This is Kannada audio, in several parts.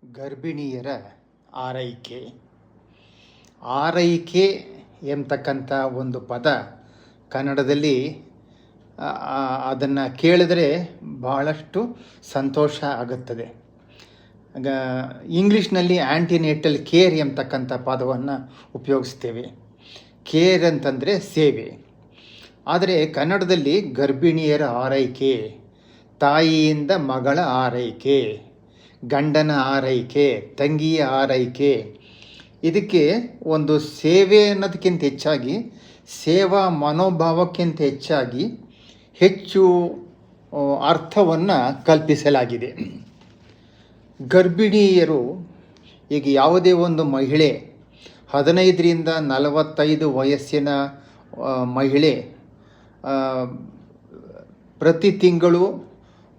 ಗರ್ಭಿಣಿಯರ ಆರೈಕೆ. ಆರೈಕೆ ಎಂಬತಕ್ಕಂಥ ಒಂದು ಪದ ಕನ್ನಡದಲ್ಲಿ ಅದನ್ನು ಕೇಳಿದರೆ ಬಹಳಷ್ಟು ಸಂತೋಷ ಆಗುತ್ತದೆ. ಇಂಗ್ಲೀಷ್ನಲ್ಲಿ ಆ್ಯಂಟಿನೇಟಲ್ ಕೇರ್ ಎಂಬತಕ್ಕಂಥ ಪದವನ್ನು ಉಪಯೋಗಿಸ್ತೇವೆ. ಕೇರ್ ಅಂತಂದರೆ ಸೇವೆ. ಆದರೆ ಕನ್ನಡದಲ್ಲಿ ಗರ್ಭಿಣಿಯರ ಆರೈಕೆ, ತಾಯಿಯಿಂದ ಮಗಳ ಆರೈಕೆ, ಗಂಡನ ಆರೈಕೆ, ತಂಗಿಯ ಆರೈಕೆ, ಇದಕ್ಕೆ ಒಂದು ಸೇವೆ ಅನ್ನೋದಕ್ಕಿಂತ ಹೆಚ್ಚಾಗಿ ಸೇವಾ ಮನೋಭಾವಕ್ಕಿಂತ ಹೆಚ್ಚು ಅರ್ಥವನ್ನು ಕಲ್ಪಿಸಲಾಗಿದೆ. ಗರ್ಭಿಣಿಯರು, ಈಗ ಯಾವುದೇ ಒಂದು ಮಹಿಳೆ 15ರಿಂದ 45 ವಯಸ್ಸಿನ ಮಹಿಳೆ ಪ್ರತಿ ತಿಂಗಳು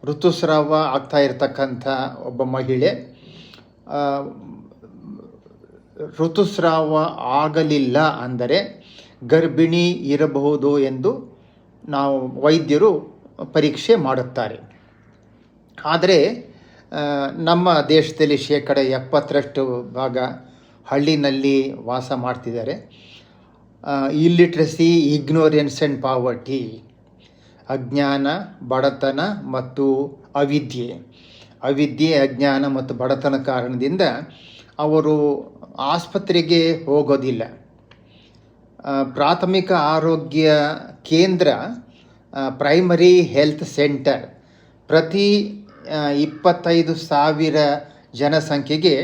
ಋತುಸ್ರಾವ ಆಗ್ತಾ ಇರತಕ್ಕಂಥ ಒಬ್ಬ ಮಹಿಳೆ ಋತುಸ್ರಾವ ಆಗಲಿಲ್ಲ ಅಂದರೆ ಗರ್ಭಿಣಿ ಇರಬಹುದು ಎಂದು ನಾವು ವೈದ್ಯರು ಪರೀಕ್ಷೆ ಮಾಡುತ್ತಾರೆ. ಆದರೆ ನಮ್ಮ ದೇಶದಲ್ಲಿ 70% ಭಾಗ ಹಳ್ಳಿನಲ್ಲಿ ವಾಸ ಮಾಡ್ತಿದ್ದಾರೆ. ಇಲ್ಲಿಟ್ರಸಿ, ಇಗ್ನೋರೆನ್ಸ್ ಆ್ಯಂಡ್ ಪಾವರ್ಟಿ, ಅಜ್ಞಾನ, ಬಡತನ ಮತ್ತು ಅವಿದ್ಯೆ, ಅಜ್ಞಾನ ಮತ್ತು ಬಡತನ ಕಾರಣದಿಂದ ಅವರು ಆಸ್ಪತ್ರೆಗೆ ಹೋಗೋದಿಲ್ಲ. ಪ್ರಾಥಮಿಕ ಆರೋಗ್ಯ ಕೇಂದ್ರ, ಪ್ರೈಮರಿ ಹೆಲ್ತ್ ಸೆಂಟರ್ ಪ್ರತಿ 25,000 ಜನಸಂಖ್ಯೆಗೆ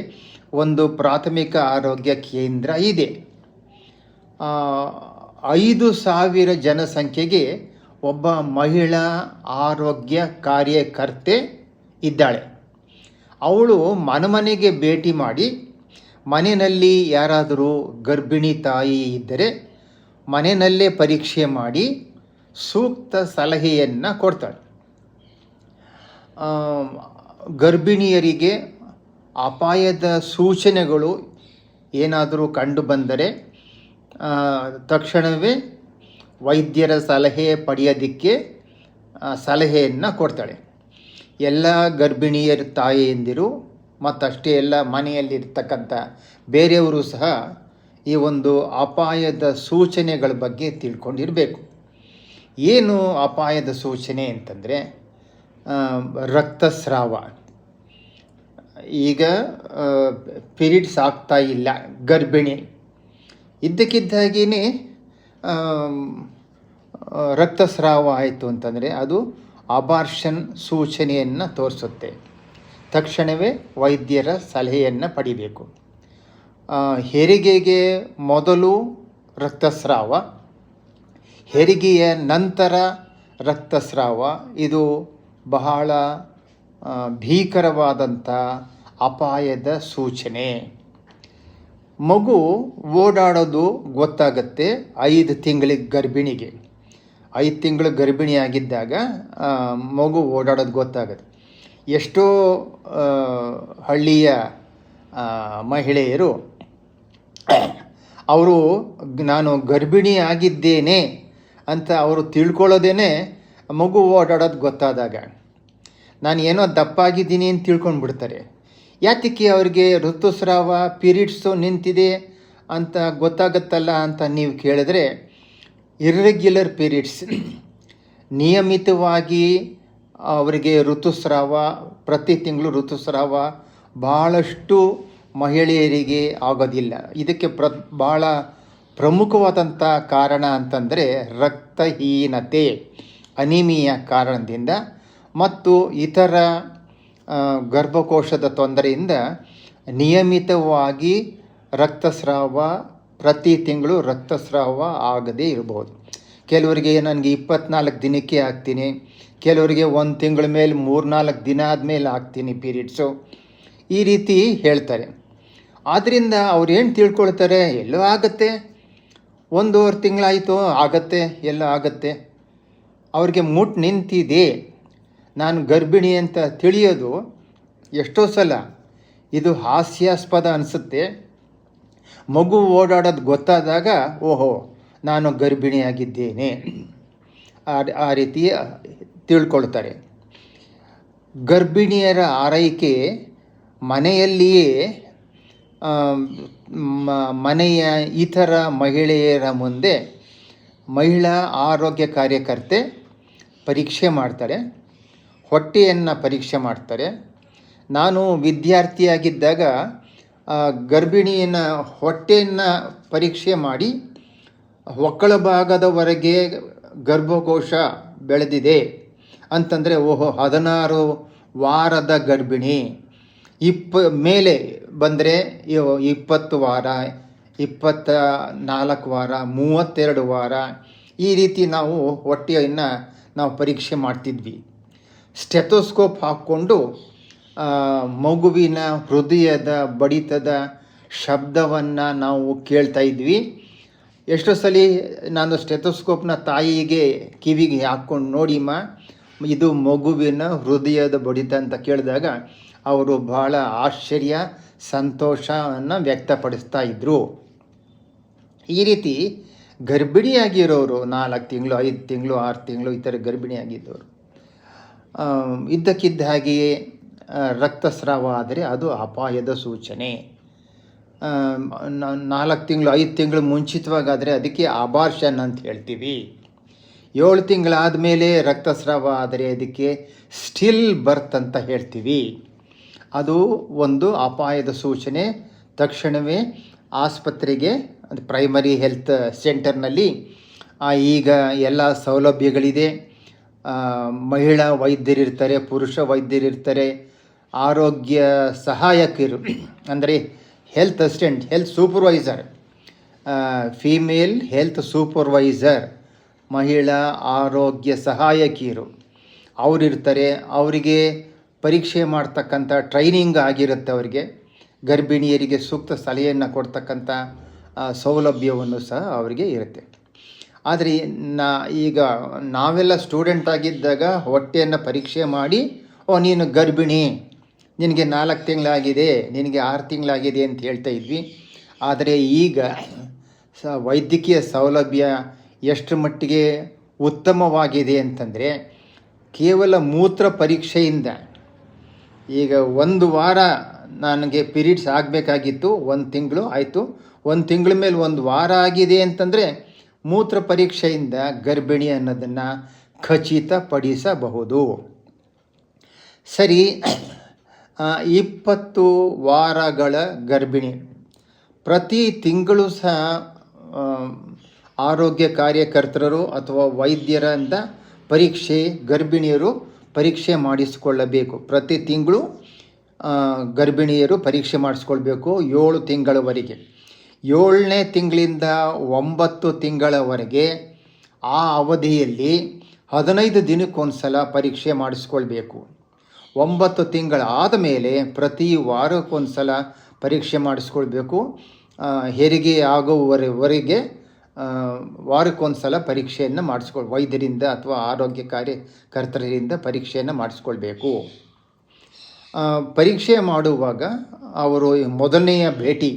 ಒಂದು ಪ್ರಾಥಮಿಕ ಆರೋಗ್ಯ ಕೇಂದ್ರ ಇದೆ. 5,000 ಜನಸಂಖ್ಯೆಗೆ ಒಬ್ಬ ಮಹಿಳಾ ಆರೋಗ್ಯ ಕಾರ್ಯಕರ್ತೆ ಇದ್ದಾಳೆ. ಅವಳು ಮನೆಗೆ ಭೇಟಿ ಮಾಡಿ, ಮನೆಯಲ್ಲಿ ಯಾರಾದರೂ ಗರ್ಭಿಣಿ ತಾಯಿ ಇದ್ದರೆ ಮನೆಯಲ್ಲೇ ಪರೀಕ್ಷೆ ಮಾಡಿ ಸೂಕ್ತ ಸಲಹೆಯನ್ನು ಕೊಡ್ತಾಳೆ. ಗರ್ಭಿಣಿಯರಿಗೆ ಅಪಾಯದ ಸೂಚನೆಗಳು ಏನಾದರೂ ಕಂಡು ಬಂದರೆ ತಕ್ಷಣವೇ ವೈದ್ಯರ ಸಲಹೆ ಪಡೆಯೋದಕ್ಕೆ ಸಲಹೆಯನ್ನು ಕೊಡ್ತಾಳೆ. ಎಲ್ಲ ಗರ್ಭಿಣಿಯರ ತಾಯಿಯಂದಿರು ಮತ್ತಷ್ಟೇ ಎಲ್ಲ ಮನೆಯಲ್ಲಿರ್ತಕ್ಕಂಥ ಬೇರೆಯವರು ಸಹ ಈ ಒಂದು ಅಪಾಯದ ಸೂಚನೆಗಳ ಬಗ್ಗೆ ತಿಳ್ಕೊಂಡಿರಬೇಕು. ಏನು ಅಪಾಯದ ಸೂಚನೆ ಅಂತಂದರೆ, ರಕ್ತಸ್ರಾವ. ಈಗ ಪೀರಿಯಡ್ಸ್ ಆಗ್ತಾ ಇಲ್ಲ, ಗರ್ಭಿಣಿ ಇದ್ದಕ್ಕಿದ್ದಾಗೇ ರಕ್ತಸ್ರಾವ ಆಯಿತು ಅಂತಂದರೆ ಅದು ಅಬಾರ್ಷನ್ ಸೂಚನೆಯನ್ನು ತೋರಿಸುತ್ತೆ. ತಕ್ಷಣವೇ ವೈದ್ಯರ ಸಲಹೆಯನ್ನು ಪಡಿಬೇಕು. ಹೆರಿಗೆಗೆ ಮೊದಲು ರಕ್ತಸ್ರಾವ, ಹೆರಿಗೆಯ ನಂತರ ರಕ್ತಸ್ರಾವ, ಇದು ಬಹಳ ಭೀಕರವಾದಂಥ ಅಪಾಯದ ಸೂಚನೆ. ಮಗು ಓಡಾಡೋದು ಗೊತ್ತಾಗತ್ತೆ 5 ತಿಂಗಳಿಗೆ ಗರ್ಭಿಣಿಗೆ. 5 ತಿಂಗಳು ಗರ್ಭಿಣಿಯಾಗಿದ್ದಾಗ ಮಗು ಓಡಾಡೋದು ಗೊತ್ತಾಗುತ್ತೆ. ಎಷ್ಟೋ ಹಳ್ಳಿಯ ಮಹಿಳೆಯರು ಅವರು ನಾನು ಗರ್ಭಿಣಿ ಆಗಿದ್ದೇನೆ ಅಂತ ಅವರು ತಿಳ್ಕೊಳ್ಳೋದೇ ಮಗು ಓಡಾಡೋದು ಗೊತ್ತಾದಾಗ. ನಾನು ಏನೋ ದಪ್ಪಾಗಿದ್ದೀನಿ ಅಂತ ತಿಳ್ಕೊಂಡು ಬಿಡ್ತಾರೆ. ಯಾತಕ್ಕೆ ಅವ್ರಿಗೆ ಋತುಸ್ರಾವ, ಪೀರಿಯಡ್ಸು ನಿಂತಿದೆ ಅಂತ ಗೊತ್ತಾಗುತ್ತಲ್ಲ ಅಂತ ನೀವು ಕೇಳಿದ್ರೆ, ಇರ್ರೆಗ್ಯುಲರ್ ಪೀರಿಯಡ್ಸ್, ನಿಯಮಿತವಾಗಿ ಅವರಿಗೆ ಋತುಸ್ರಾವ, ಪ್ರತಿ ತಿಂಗಳು ಋತುಸ್ರಾವ ಭಾಳಷ್ಟು ಮಹಿಳೆಯರಿಗೆ ಆಗೋದಿಲ್ಲ. ಇದಕ್ಕೆ ಭಾಳ ಪ್ರಮುಖವಾದಂಥ ಕಾರಣ ಅಂತಂದರೆ ರಕ್ತಹೀನತೆ, ಅನಿಮಿಯ ಕಾರಣದಿಂದ ಮತ್ತು ಇತರ ಗರ್ಭಕೋಶದ ತೊಂದರೆಯಿಂದ ನಿಯಮಿತವಾಗಿ ರಕ್ತಸ್ರಾವ, ಪ್ರತಿ ತಿಂಗಳು ರಕ್ತಸ್ರಾವ ಆಗದೇ ಇರಬಹುದು. ಕೆಲವರಿಗೆ ನನಗೆ 24 ದಿನಕ್ಕೆ ಆಗ್ತೀನಿ, ಕೆಲವರಿಗೆ 1 ತಿಂಗಳ ಮೇಲೆ 3-4 ದಿನ ಆದಮೇಲೆ ಆಗ್ತೀನಿ ಪೀರಿಯಡ್ಸು, ಈ ರೀತಿ ಹೇಳ್ತಾರೆ. ಆದ್ದರಿಂದ ಅವ್ರು ಏನು ತಿಳ್ಕೊಳ್ತಾರೆ, ಎಲ್ಲೋ ಆಗುತ್ತೆ, 1.5 ತಿಂಗಳಾಯಿತು ಆಗತ್ತೆ, ಎಲ್ಲ ಆಗತ್ತೆ. ಅವ್ರಿಗೆ ಮುಟ್ಟು ನಿಂತಿದೆ, ನಾನು ಗರ್ಭಿಣಿ ಅಂತ ತಿಳಿಯೋದು ಎಷ್ಟೋ ಸಲ ಇದು ಹಾಸ್ಯಾಸ್ಪದ ಅನಿಸುತ್ತೆ. ಮಗು ಓಡಾಡೋದು ಗೊತ್ತಾದಾಗ ಓಹೋ ನಾನು ಗರ್ಭಿಣಿಯಾಗಿದ್ದೇನೆ ಆ ರೀತಿ ತಿಳ್ಕೊಳ್ತಾರೆ. ಗರ್ಭಿಣಿಯರ ಆರೈಕೆ ಮನೆಯಲ್ಲಿಯೇ ಮನೆಯ ಇತರ ಮಹಿಳೆಯರ ಮುಂದೆ ಮಹಿಳಾ ಆರೋಗ್ಯ ಕಾರ್ಯಕರ್ತೆ ಪರೀಕ್ಷೆ ಮಾಡ್ತಾರೆ, ಹೊಟ್ಟೆಯನ್ನು ಪರೀಕ್ಷೆ ಮಾಡ್ತಾರೆ. ನಾನು ವಿದ್ಯಾರ್ಥಿಯಾಗಿದ್ದಾಗ ಗರ್ಭಿಣಿಯನ್ನು ಹೊಟ್ಟೆಯನ್ನು ಪರೀಕ್ಷೆ ಮಾಡಿ ಒಕ್ಕಳ ಭಾಗದವರೆಗೆ ಗರ್ಭಕೋಶ ಬೆಳೆದಿದೆ ಅಂತಂದರೆ, ಓಹೋ 16 ವಾರದ ಗರ್ಭಿಣಿ, ಮೇಲೆ ಬಂದರೆ 20 ವಾರ, 24 ವಾರ, 32 ವಾರ, ಈ ರೀತಿ ನಾವು ಹೊಟ್ಟೆಯನ್ನು ನಾವು ಪರೀಕ್ಷೆ ಮಾಡ್ತಿದ್ವಿ. ಸ್ಟೆಥೋಸ್ಕೋಪ್ ಹಾಕ್ಕೊಂಡು ಮಗುವಿನ ಹೃದಯದ ಬಡಿತದ ಶಬ್ದವನ್ನು ನಾವು ಕೇಳ್ತಾ ಇದ್ವಿ. ಎಷ್ಟೋ ಸಲ ನಾನು ಸ್ಟೆಥೋಸ್ಕೋಪ್ನ ತಾಯಿಗೆ ಕಿವಿಗೆ ಹಾಕ್ಕೊಂಡು, ನೋಡಿಮ್ಮ ಇದು ಮಗುವಿನ ಹೃದಯದ ಬಡಿತ ಅಂತ ಕೇಳಿದಾಗ ಅವರು ಭಾಳ ಆಶ್ಚರ್ಯ, ಸಂತೋಷವನ್ನು ವ್ಯಕ್ತಪಡಿಸ್ತಾ ಇದ್ದರು. ಈ ರೀತಿ ಗರ್ಭಿಣಿಯಾಗಿರೋರು 4 ತಿಂಗಳು, 5 ತಿಂಗಳು, 6 ತಿಂಗಳು ಈ ಥರ ಗರ್ಭಿಣಿಯಾಗಿದ್ದವರು ಇದ್ದಕ್ಕಿದ್ದ ಹಾಗೆಯೇ ರಕ್ತಸ್ರಾವ ಆದರೆ ಅದು ಅಪಾಯದ ಸೂಚನೆ. 4 ತಿಂಗಳು, 5 ತಿಂಗಳು ಮುಂಚಿತವಾಗಾದರೆ ಅದಕ್ಕೆ ಅಬಾರ್ಷನ್ ಅಂತ ಹೇಳ್ತೀವಿ. 7 ತಿಂಗಳಾದ ಮೇಲೆ ರಕ್ತಸ್ರಾವ ಆದರೆ ಅದಕ್ಕೆ ಸ್ಟಿಲ್ ಬರ್ತ್ ಅಂತ ಹೇಳ್ತೀವಿ. ಅದು ಒಂದು ಅಪಾಯದ ಸೂಚನೆ. ತಕ್ಷಣವೇ ಆಸ್ಪತ್ರೆಗೆ, ಪ್ರೈಮರಿ ಹೆಲ್ತ್ ಸೆಂಟರ್ನಲ್ಲಿ ಈಗ ಎಲ್ಲ ಸೌಲಭ್ಯಗಳಿದೆ. ಮಹಿಳಾ ವೈದ್ಯರಿರ್ತಾರೆ, ಪುರುಷ ವೈದ್ಯರಿರ್ತಾರೆ, ಆರೋಗ್ಯ ಸಹಾಯಕರು ಅಂದರೆ health assistant, health supervisor, female health supervisor, ಮಹಿಳಾ ಆರೋಗ್ಯ ಸಹಾಯಕಿಯರು ಅವರಿರ್ತಾರೆ. ಅವರಿಗೆ ಪರೀಕ್ಷೆ ಮಾಡ್ತಕ್ಕಂಥ ಟ್ರೈನಿಂಗ್ ಆಗಿರುತ್ತೆ. ಅವರಿಗೆ ಗರ್ಭಿಣಿಯರಿಗೆ ಸೂಕ್ತ ಸಲಹೆಯನ್ನು ಕೊಡ್ತಕ್ಕಂಥ ಸೌಲಭ್ಯವನ್ನು ಸಹ ಅವರಿಗೆ ಇರುತ್ತೆ. ಆದರೆ ಈಗ ನಾವೆಲ್ಲ ಸ್ಟೂಡೆಂಟ್ ಆಗಿದ್ದಾಗ ಹೊಟ್ಟೆಯನ್ನು ಪರೀಕ್ಷೆ ಮಾಡಿ, ನೀನು ಗರ್ಭಿಣಿ, ನಿನಗೆ 4 ತಿಂಗಳಾಗಿದೆ, ನಿನಗೆ 6 ತಿಂಗಳಾಗಿದೆ ಅಂತ ಹೇಳ್ತಾ ಇದ್ವಿ. ಆದರೆ ಈಗ ವೈದ್ಯಕೀಯ ಸೌಲಭ್ಯ ಎಷ್ಟು ಮಟ್ಟಿಗೆ ಉತ್ತಮವಾಗಿದೆ ಅಂತಂದರೆ, ಕೇವಲ ಮೂತ್ರ ಪರೀಕ್ಷೆಯಿಂದ ಈಗ 1 ವಾರ ನನಗೆ ಪೀರಿಯಡ್ಸ್ ಆಗಬೇಕಾಗಿತ್ತು, 1 ತಿಂಗಳು ಆಯಿತು, 1 ತಿಂಗಳ ಮೇಲೆ 1 ವಾರ ಆಗಿದೆ ಅಂತಂದರೆ ಮೂತ್ರ ಪರೀಕ್ಷೆಯಿಂದ ಗರ್ಭಿಣಿ ಅನ್ನೋದನ್ನು ಖಚಿತಪಡಿಸಬಹುದು. ಸರಿ, 20 ವಾರಗಳ ಗರ್ಭಿಣಿ ಪ್ರತಿ ತಿಂಗಳು ಸಹ ಆರೋಗ್ಯ ಕಾರ್ಯಕರ್ತರು ಅಥವಾ ವೈದ್ಯರಿಂದ ಗರ್ಭಿಣಿಯರು ಪರೀಕ್ಷೆ ಮಾಡಿಸಿಕೊಳ್ಳಬೇಕು. ಪ್ರತಿ ತಿಂಗಳು ಗರ್ಭಿಣಿಯರು ಪರೀಕ್ಷೆ ಮಾಡಿಸ್ಕೊಳ್ಬೇಕು 7 ತಿಂಗಳವರೆಗೆ. 7ನೇ ತಿಂಗಳಿಂದ 9 ತಿಂಗಳವರೆಗೆ ಆ ಅವಧಿಯಲ್ಲಿ 15 ದಿನಕ್ಕೊಂದು ಸಲ ಪರೀಕ್ಷೆ ಮಾಡಿಸ್ಕೊಳ್ಬೇಕು. 9 ತಿಂಗಳಾದ ಮೇಲೆ ಪ್ರತಿ ವಾರಕ್ಕೊಂದು ಸಲ ಪರೀಕ್ಷೆ ಮಾಡಿಸ್ಕೊಳ್ಬೇಕು. ಹೆರಿಗೆ ಆಗುವವರೆಗೆ ವಾರಕ್ಕೊಂದು ಸಲ ಪರೀಕ್ಷೆಯನ್ನು ವೈದ್ಯರಿಂದ ಅಥವಾ ಆರೋಗ್ಯ ಕಾರ್ಯಕರ್ತರಿಂದ ಪರೀಕ್ಷೆಯನ್ನು ಮಾಡಿಸ್ಕೊಳ್ಬೇಕು. ಪರೀಕ್ಷೆ ಮಾಡುವಾಗ ಅವರು ಮೊದಲನೆಯ ಭೇಟಿ,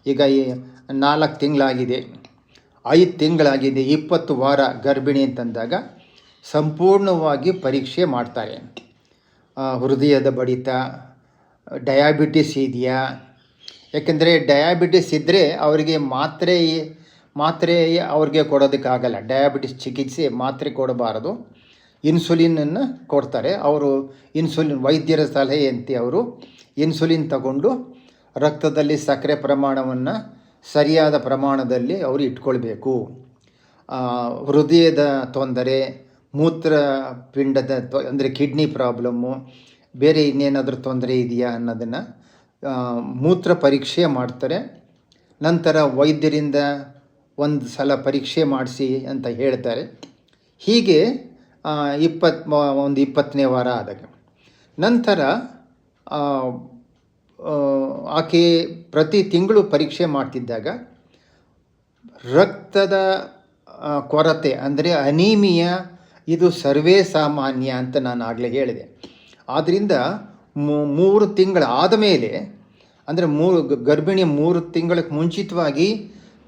ಈಗ 4 ತಿಂಗಳಾಗಿದೆ, 5 ತಿಂಗಳಾಗಿದೆ, 20 ವಾರ ಗರ್ಭಿಣಿ ಅಂತಂದಾಗ ಸಂಪೂರ್ಣವಾಗಿ ಪರೀಕ್ಷೆ ಮಾಡ್ತಾರೆ. ಹೃದಯದ ಬಡಿತ, ಡಯಾಬಿಟಿಸ್ ಇದೆಯಾ? ಯಾಕೆಂದರೆ ಡಯಾಬಿಟಿಸ್ ಇದ್ದರೆ ಅವರಿಗೆ ಮಾತ್ರೆ ಅವ್ರಿಗೆ ಕೊಡೋದಕ್ಕಾಗಲ್ಲ. ಡಯಾಬಿಟಿಸ್ ಚಿಕಿತ್ಸೆ ಮಾತ್ರೆ ಕೊಡಬಾರದು, ಇನ್ಸುಲಿನನ್ನು ಕೊಡ್ತಾರೆ. ಅವರು ವೈದ್ಯರ ಸಲಹೆಯಂತೆ ಅವರು ಇನ್ಸುಲಿನ್ ತಗೊಂಡು ರಕ್ತದಲ್ಲಿ ಸಕ್ಕರೆ ಪ್ರಮಾಣವನ್ನು ಸರಿಯಾದ ಪ್ರಮಾಣದಲ್ಲಿ ಅವರು ಇಟ್ಕೊಳ್ಬೇಕು. ಹೃದಯದ ತೊಂದರೆ, ಮೂತ್ರಪಿಂಡದ ಅಂದರೆ ಕಿಡ್ನಿ ಪ್ರಾಬ್ಲಮ್ಮು, ಬೇರೆ ಇನ್ನೇನಾದರೂ ತೊಂದರೆ ಇದೆಯಾ ಅನ್ನೋದನ್ನು ಮೂತ್ರ ಪರೀಕ್ಷೆ ಮಾಡ್ತಾರೆ. ನಂತರ ವೈದ್ಯರಿಂದ 1 ಸಲ ಪರೀಕ್ಷೆ ಮಾಡಿಸಿ ಅಂತ ಹೇಳ್ತಾರೆ. ಹೀಗೆ 20ನೇ ವಾರ ಆದಾಗ ನಂತರ ಆಕೆ ಪ್ರತಿ ತಿಂಗಳು ಪರೀಕ್ಷೆ ಮಾಡ್ತಿದ್ದಾಗ ರಕ್ತದ ಕೊರತೆ ಅಂದರೆ ಅನೀಮಿಯಾ ಇದು ಸರ್ವೇ ಸಾಮಾನ್ಯ ಅಂತ ನಾನು ಆಗಲೇ ಹೇಳಿದೆ. ಆದ್ದರಿಂದ 3 ತಿಂಗಳಾದ ಮೇಲೆ ಅಂದರೆ ಗರ್ಭಿಣಿ 3 ತಿಂಗಳಿಗೆ ಮುಂಚಿತವಾಗಿ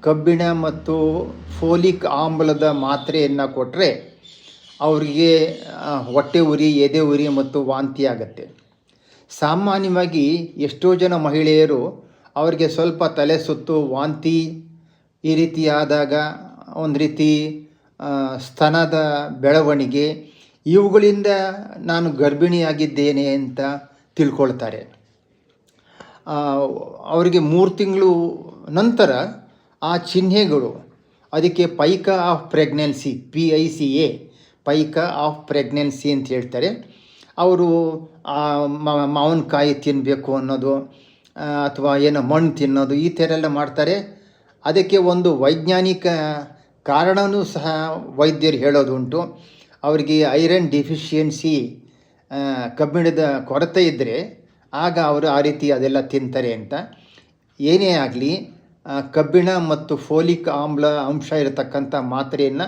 ಕಬ್ಬಿಣ ಮತ್ತು ಫೋಲಿಕ್ ಆಮ್ಲದ ಮಾತ್ರೆಯನ್ನು ಕೊಟ್ಟರೆ ಅವರಿಗೆ ಹೊಟ್ಟೆ ಉರಿ, ಎದೆ ಉರಿ ಮತ್ತು ವಾಂತಿ ಆಗುತ್ತೆ. ಸಾಮಾನ್ಯವಾಗಿ ಎಷ್ಟೋ ಜನ ಮಹಿಳೆಯರು ಅವರಿಗೆ ಸ್ವಲ್ಪ ತಲೆ ಸುತ್ತು, ವಾಂತಿ ಈ ರೀತಿ ಆದಾಗ ಒಂದು ರೀತಿ ಸ್ತನದ ಬೆಳವಣಿಗೆ ಇವುಗಳಿಂದ ನಾನು ಗರ್ಭಿಣಿಯಾಗಿದ್ದೇನೆ ಅಂತ ತಿಳ್ಕೊಳ್ತಾರೆ. ಅವರಿಗೆ 3 ತಿಂಗಳು ನಂತರ ಆ ಚಿಹ್ನೆಗಳು, ಅದಕ್ಕೆ pica of pregnancy, PICA, pica of pregnancy ಅಂತ ಹೇಳ್ತಾರೆ. ಅವರು ಮಾವಿನಕಾಯಿ ತಿನ್ನಬೇಕು ಅನ್ನೋದು ಅಥವಾ ಏನೋ ಮಣ್ಣು ತಿನ್ನೋದು ಈ ಥರ ಎಲ್ಲ ಮಾಡ್ತಾರೆ. ಅದಕ್ಕೆ ಒಂದು ವೈಜ್ಞಾನಿಕ ಕಾರಣವೂ ಸಹ ವೈದ್ಯರು ಹೇಳೋದುಂಟು. ಅವರಿಗೆ ಐರನ್ ಡಿಫಿಷಿಯನ್ಸಿ, ಕಬ್ಬಿಣದ ಕೊರತೆ ಇದ್ದರೆ ಆಗ ಅವರು ಆ ರೀತಿ ಅದೆಲ್ಲ ತಿಂತಾರೆ ಅಂತ. ಏನೇ ಆಗಲಿ, ಕಬ್ಬಿಣ ಮತ್ತು ಫೋಲಿಕ್ ಆಮ್ಲ ಅಂಶ ಇರತಕ್ಕಂಥ ಮಾತ್ರೆಯನ್ನು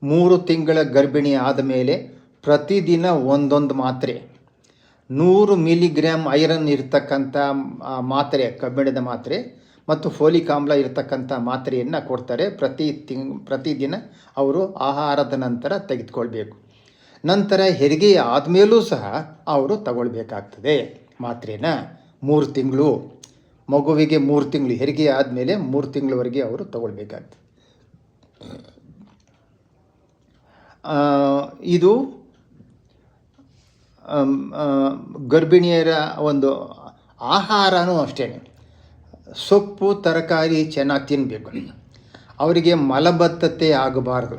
3 ತಿಂಗಳ ಗರ್ಭಿಣಿ ಆದಮೇಲೆ ಪ್ರತಿದಿನ ಒಂದೊಂದು ಮಾತ್ರೆ, 100 ಮಿಲಿಗ್ರಾಮ್ ಐರನ್ ಇರತಕ್ಕಂಥ ಮಾತ್ರೆ, ಕಬ್ಬಿಣದ ಮಾತ್ರೆ ಮತ್ತು ಫೋಲಿಕ್ ಆಮ್ಲ ಇರತಕ್ಕಂಥ ಮಾತ್ರೆಯನ್ನು ಕೊಡ್ತಾರೆ. ಪ್ರತಿದಿನ ಅವರು ಆಹಾರದ ನಂತರ ತೆಗೆದುಕೊಳ್ಬೇಕು. ನಂತರ ಹೆರಿಗೆ ಆದಮೇಲೂ ಸಹ ಅವರು ತಗೊಳ್ಬೇಕಾಗ್ತದೆ ಮಾತ್ರೆನ. 3 ತಿಂಗಳು ಮಗುವಿಗೆ 3 ತಿಂಗಳು, ಹೆರಿಗೆ ಆದಮೇಲೆ 3 ತಿಂಗಳವರೆಗೆ ಅವರು ತಗೊಳ್ಬೇಕಾಗ್ತದೆ. ಇದು ಗರ್ಭಿಣಿಯರ ಒಂದು ಆಹಾರನೂ ಅಷ್ಟೇ. ಸೊಪ್ಪು ತರಕಾರಿ ಚೆನ್ನಾಗಿ ತಿನ್ನಬೇಕು. ಅವರಿಗೆ ಮಲಬದ್ಧತೆ ಆಗಬಾರ್ದು.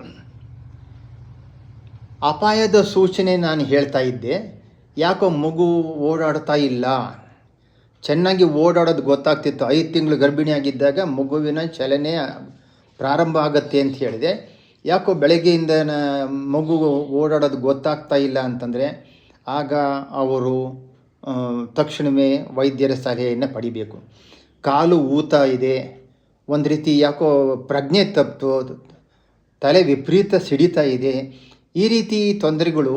ಅಪಾಯದ ಸೂಚನೆ ನಾನು ಹೇಳ್ತಾ ಇದ್ದೆ. ಯಾಕೋ ಮಗು ಓಡಾಡ್ತಾ ಇಲ್ಲ, ಚೆನ್ನಾಗಿ ಓಡಾಡೋದು ಗೊತ್ತಾಗ್ತಿತ್ತು. 5 ತಿಂಗಳು ಗರ್ಭಿಣಿಯಾಗಿದ್ದಾಗ ಮಗುವಿನ ಚಲನೆ ಪ್ರಾರಂಭ ಆಗುತ್ತೆ ಅಂತ ಹೇಳಿದೆ. ಯಾಕೋ ಬೆಳಗ್ಗೆಯಿಂದ ಮಗು ಓಡಾಡೋದು ಗೊತ್ತಾಗ್ತಾ ಇಲ್ಲ ಅಂತಂದರೆ ಆಗ ಅವರು ತಕ್ಷಣವೇ ವೈದ್ಯರ ಸಲಹೆಯನ್ನು ಪಡಿಬೇಕು. ಕಾಲು ಊತ ಇದೆ, ಒಂದು ರೀತಿ ಯಾಕೋ ಪ್ರಜ್ಞೆ ತಪ್ಪಿತು, ತಲೆ ವಿಪರೀತ ಸಿಡಿತಾ ಇದೆ, ಈ ರೀತಿ ತೊಂದರೆಗಳು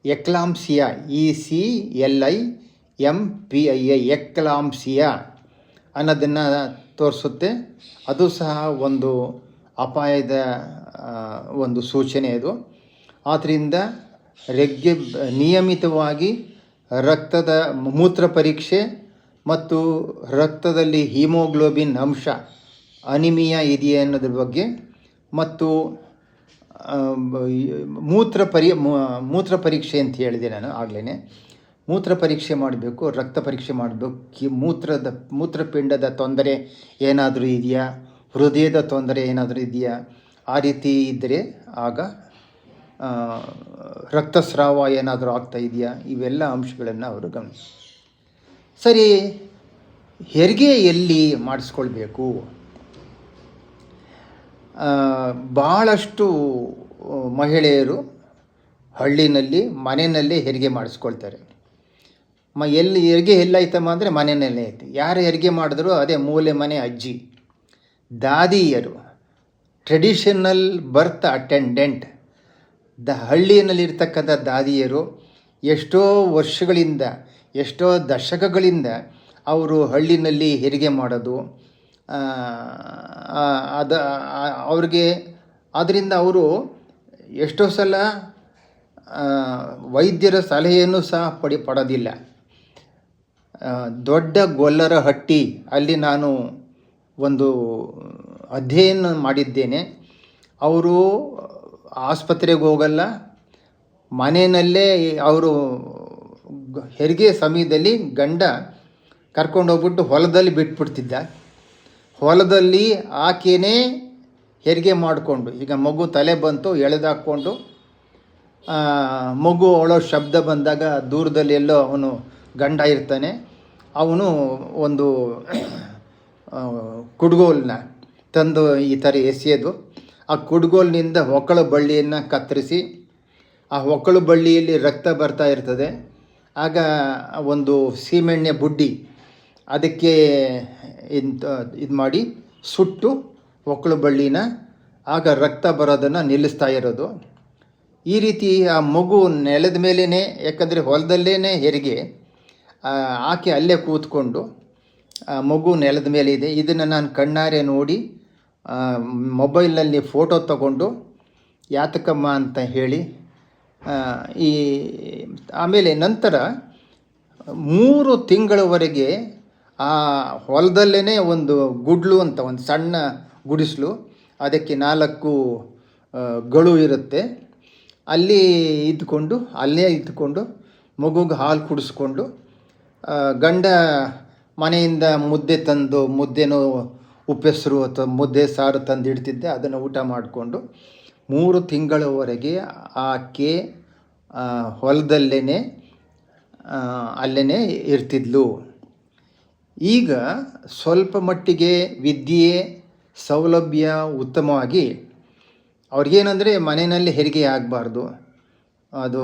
ಎಕ್ಲಾಂಪ್ಸಿಯಾ, ECLIMPIA, ಎಕ್ಲಾಂಪ್ಸಿಯಾ ಅನ್ನೋದನ್ನು ತೋರಿಸುತ್ತೆ. ಅದು ಸಹ ಒಂದು ಅಪಾಯದ ಒಂದು ಸೂಚನೆ ಅದು. ಆದ್ದರಿಂದ ನಿಯಮಿತವಾಗಿ ರಕ್ತದ ಮೂತ್ರ ಪರೀಕ್ಷೆ ಮತ್ತು ರಕ್ತದಲ್ಲಿ ಹೀಮೋಗ್ಲೋಬಿನ್ ಅಂಶ, ಅನಿಮಿಯಾ ಇದೆಯಾ ಅನ್ನೋದ್ರ ಬಗ್ಗೆ, ಮತ್ತು ಮೂತ್ರ ಪರೀಕ್ಷೆ ಅಂತ ಹೇಳಿದೆ ನಾನು ಆಗಲೇ. ಮೂತ್ರ ಪರೀಕ್ಷೆ ಮಾಡಬೇಕು, ರಕ್ತ ಪರೀಕ್ಷೆ ಮಾಡಬೇಕು. ಮೂತ್ರಪಿಂಡದ ತೊಂದರೆ ಏನಾದರೂ ಇದೆಯಾ, ಹೃದಯದ ತೊಂದರೆ ಏನಾದರೂ ಇದೆಯಾ, ಆ ರೀತಿ ಇದ್ದರೆ ಆಗ ರಕ್ತಸ್ರಾವ ಏನಾದರೂ ಆಗ್ತಾ ಇದೆಯಾ, ಇವೆಲ್ಲ ಅಂಶಗಳನ್ನು ಅವರು ಗಮನಿಸಿ. ಸರಿ, ಹೆರಿಗೆ ಎಲ್ಲಿ ಮಾಡಿಸ್ಕೊಳ್ಬೇಕು? ಭಾಳಷ್ಟು ಮಹಿಳೆಯರು ಹಳ್ಳಿನಲ್ಲಿ ಮನೆಯಲ್ಲೇ ಹೆರಿಗೆ ಮಾಡಿಸ್ಕೊಳ್ತಾರೆ. ಹೆರಿಗೆ ಎಲ್ಲಾಯ್ತಮ್ಮ ಅಂದರೆ ಮನೆಯಲ್ಲೇ ಐತೆ. ಯಾರು ಹೆರಿಗೆ ಮಾಡಿದ್ರು ಅದೇ ಮೂಲೆ ಮನೆ ಅಜ್ಜಿ, ದಾದಿಯರು, ಟ್ರೆಡಿಷನಲ್ ಬರ್ತ್ ಅಟೆಂಡೆಂಟ್, ಹಳ್ಳಿಯಲ್ಲಿರ್ತಕ್ಕಂಥ ದಾದಿಯರು ಎಷ್ಟೋ ವರ್ಷಗಳಿಂದ, ಎಷ್ಟೋ ದಶಕಗಳಿಂದ ಅವರು ಹಳ್ಳಿನಲ್ಲಿ ಹೆರಿಗೆ ಮಾಡೋದು. ಅದರಿಂದ ಅವರು ಎಷ್ಟೋ ಸಲ ವೈದ್ಯರ ಸಲಹೆಯನ್ನು ಸಹ ಪಡೋದಿಲ್ಲ. ದೊಡ್ಡ ಗೊಲ್ಲರಹಟ್ಟಿ ಅಲ್ಲಿ ನಾನು ಒಂದು ಅಧ್ಯಯನ ಮಾಡಿದ್ದೇನೆ. ಅವರು ಆಸ್ಪತ್ರೆಗೆ ಹೋಗಲ್ಲ, ಮನೆಯಲ್ಲೇ ಅವರು ಹೆರಿಗೆ ಸಮಯದಲ್ಲಿ ಗಂಡ ಕರ್ಕೊಂಡೋಗ್ಬಿಟ್ಟು ಹೊಲದಲ್ಲಿ ಬಿಟ್ಬಿಡ್ತಿದ್ದ. ಹೊಲದಲ್ಲಿ ಆಕೆಯೇ ಹೆರಿಗೆ ಮಾಡಿಕೊಂಡು, ಈಗ ಮಗು ತಲೆ ಬಂತು ಎಳೆದಾಕ್ಕೊಂಡು, ಮಗು ಅಳೋ ಶಬ್ದ ಬಂದಾಗ ದೂರದಲ್ಲಿ ಎಲ್ಲೋ ಅವನು ಗಂಡ ಇರ್ತಾನೆ, ಅವನು ಒಂದು ಕುಡ್ಗೋಲನ್ನ ತಂದು ಈ ಥರ ಎಸೆಯೋದು. ಆ ಕುಡ್ಗೋಲಿನಿಂದ ಹೊಕ್ಕಳು ಬಳ್ಳಿಯನ್ನು ಕತ್ತರಿಸಿ, ಆ ಹೊಕ್ಕಳು ಬಳ್ಳಿಯಲ್ಲಿ ರಕ್ತ ಬರ್ತಾ ಇರ್ತದೆ. ಆಗ ಒಂದು ಸೀಮೆಣ್ಣೆ ಬುಡ್ಡಿ ಅದಕ್ಕೆ ಇದು ಮಾಡಿ ಸುಟ್ಟು ಹೊಕ್ಕಳು ಬಳ್ಳಿನ, ಆಗ ರಕ್ತ ಬರೋದನ್ನು ನಿಲ್ಲಿಸ್ತಾ ಇರೋದು. ಈ ರೀತಿ ಆ ಮಗು ನೆಲದ ಮೇಲೇ, ಯಾಕಂದರೆ ಹೊಲದಲ್ಲೇ ಹೆರಿಗೆ, ಆಕೆ ಅಲ್ಲೇ ಕೂತ್ಕೊಂಡು ಮಗು ನೆಲದ ಮೇಲೆ ಇದೆ. ಇದನ್ನು ನಾನು ಕಣ್ಣಾರೆ ನೋಡಿ ಮೊಬೈಲ್ನಲ್ಲಿ ಫೋಟೋ ತಗೊಂಡು ಯಾತಕಮ್ಮ ಅಂತ ಹೇಳಿ, ಆಮೇಲೆ ನಂತರ 3 ತಿಂಗಳವರೆಗೆ ಆ ಹೊಲದಲ್ಲೇ ಒಂದು ಗುಡ್ಲು ಅಂತ ಒಂದು ಸಣ್ಣ ಗುಡಿಸಲು, ಅದಕ್ಕೆ 4 ಗಳು ಇರುತ್ತೆ. ಅಲ್ಲೇ ಇದ್ದುಕೊಂಡು ಮಗುಗೆ ಹಾಲು ಕುಡಿಸ್ಕೊಂಡು, ಗಂಡ ಮನೆಯಿಂದ ಮುದ್ದೆ ತಂದು, ಮುದ್ದೆನೋ ಉಪ್ಪೆಸರು ಅಥವಾ ಮುದ್ದೆ ಸಾರು ತಂದು ಇಡ್ತಿದ್ದೆ, ಅದನ್ನು ಊಟ ಮಾಡಿಕೊಂಡು 3 ತಿಂಗಳವರೆಗೆ ಆಕೆ ಹೊಲದಲ್ಲೇ ಅಲ್ಲೇ ಇರ್ತಿದ್ಲು. ಈಗ ಸ್ವಲ್ಪ ಮಟ್ಟಿಗೆ ವಿದ್ಯೆ ಸೌಲಭ್ಯ ಉತ್ತಮವಾಗಿ, ಅವ್ರಿಗೇನೆಂದರೆ ಮನೆಯಲ್ಲಿ ಹೆರಿಗೆ ಆಗಬಾರ್ದು, ಅದು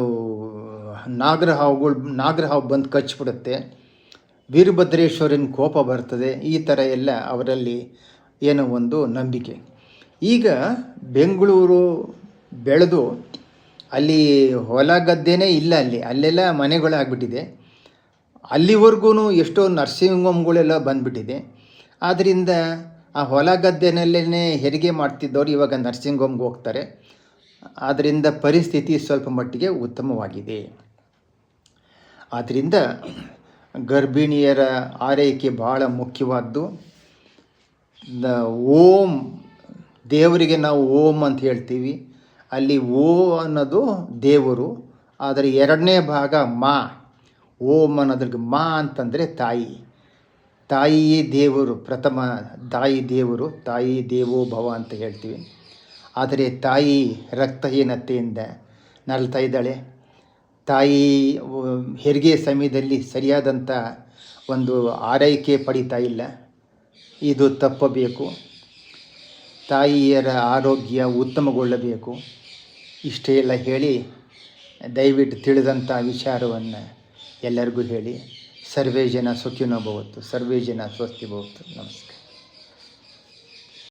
ನಾಗರ ಹಾವು ಬಂದು ಕಚ್ಚಿಬಿಡುತ್ತೆ, ವೀರಭದ್ರೇಶ್ವರನ ಕೋಪ ಬರ್ತದೆ, ಈ ಥರ ಎಲ್ಲ ಅವರಲ್ಲಿ ಏನೋ ಒಂದು ನಂಬಿಕೆ. ಈಗ ಬೆಂಗಳೂರು ಬೆಳೆದು ಅಲ್ಲಿ ಹೊಲ ಗದ್ದೆನೇ ಇಲ್ಲ, ಅಲ್ಲೆಲ್ಲ ಮನೆಗಳಾಗ್ಬಿಟ್ಟಿದೆ. ಅಲ್ಲಿವರೆಗೂ ಎಷ್ಟೋ ನರ್ಸಿಂಗ್ ಹೋಮ್ಗಳೆಲ್ಲ ಬಂದುಬಿಟ್ಟಿದೆ. ಆದ್ದರಿಂದ ಆ ಹೊಲ ಗದ್ದೆನಲ್ಲೇ ಹೆರಿಗೆ ಮಾಡ್ತಿದ್ದವರು ಇವಾಗ ನರ್ಸಿಂಗ್ ಹೋಮ್ಗೆ ಹೋಗ್ತಾರೆ. ಆದ್ದರಿಂದ ಪರಿಸ್ಥಿತಿ ಸ್ವಲ್ಪ ಮಟ್ಟಿಗೆ ಉತ್ತಮವಾಗಿದೆ. ಆದ್ದರಿಂದ ಗರ್ಭಿಣಿಯರ ಆರೈಕೆ ಭಾಳ ಮುಖ್ಯವಾದ್ದು. ಓಂ ದೇವರಿಗೆ ನಾವು ಓಂ ಅಂತ ಹೇಳ್ತೀವಿ, ಅಲ್ಲಿ ಓ ಅನ್ನೋದು ದೇವರು, ಆದರೆ 2ನೇ ಭಾಗ ಮಾ. ಓಂ ಅನ್ನೋದ್ರಿಗೆ ಮಾ ಅಂತಂದರೆ ತಾಯಿಯೇ ದೇವರು, ಪ್ರಥಮ ತಾಯಿ ದೇವರು, ತಾಯಿ ದೇವೋ ಭವ ಅಂತ ಹೇಳ್ತೀವಿ. ಆದರೆ ತಾಯಿ ರಕ್ತಹೀನತೆಯಿಂದ ನರಳ್ತಾ ಇದ್ದಾಳೆ. ತಾಯಿ ಹೆರಿಗೆ ಸಮಯದಲ್ಲಿ ಸರಿಯಾದಂಥ ಒಂದು ಆರೈಕೆ ಪಡಿತಾ ಇಲ್ಲ. ಇದು ತಪ್ಪಬೇಕು. ತಾಯಿಯರ ಆರೋಗ್ಯ ಉತ್ತಮಗೊಳ್ಳಬೇಕು. ಇಷ್ಟೇ ಎಲ್ಲ ಹೇಳಿ, ದಯವಿಟ್ಟು ತಿಳಿದಂಥ ವಿಚಾರವನ್ನು ಎಲ್ಲರಿಗೂ ಹೇಳಿ, ಸರ್ವೇ ಜನ ಸುಖಿನೋ ಭವಂತು, ಸರ್ವೇ ಜನ ಸ್ವಸ್ತಿ ಭವಂತು. ನಮಸ್ಕಾರ.